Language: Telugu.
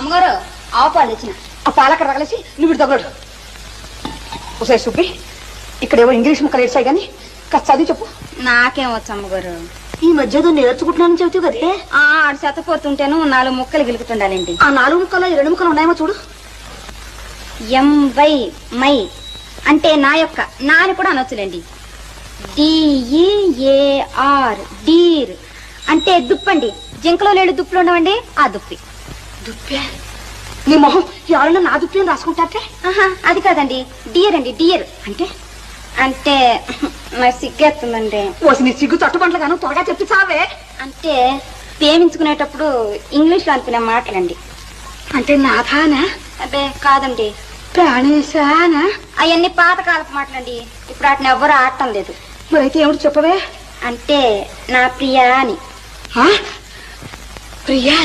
అమ్మగారు ఆవు పాలు తెచ్చిన. ఆ పాలక్కడ రగలేసి నువ్వు తగలడు. ఒకసారి సుబ్బి, ఇక్కడేవో ఇంగ్లీష్ ముక్కలు ఏడ్చాయి కానీ కాస్త చదివి చెప్పు. నాకేం వచ్చు అమ్మగారు. ఈ మధ్య నేర్చుకుంటున్నానని చెబుతావు కదే. ఆడు చెత్తపోతుంటేను 4 ముక్కలు గిలుకుతుండాలండి. ఆ 4 ముక్కలు 2 ముక్కలు ఉన్నాయేమో చూడు. ఎంవై మై అంటే నా యొక్క, నా అని కూడా అనొచ్చులేండి. DEAR డీర్ అంటే దుప్పండి. జింకలో లేడు దుప్పులు ఉండవండి, ఆ దుప్పి. దుప్పే? నీ మొహం ఎవరైనా నా దుప్పి అని రాసుకుంటారే? అది కాదండి, డియర్ అండి. డియర్ అంటే అంటే నాకు సిగ్గేస్తుందండి. ఓసి నీ సిగ్గు తట్టుబంట్లు గాను త్వరగా చెప్పి చావే. అంటే ప్రేమించుకునేటప్పుడు ఇంగ్లీష్ లో అనుకునే మాటలండి. అంటే నాథానా? అదే కాదండి, ప్రాణేశానా? అవన్నీ పాతకాలపు మాటలండి. ఇప్పుడు వాటిని ఎవ్వరూ ఆడటం లేదు. మరైతే ఏమిటి చెప్పవే? అంటే నా ప్రియా అని. ప్రియా?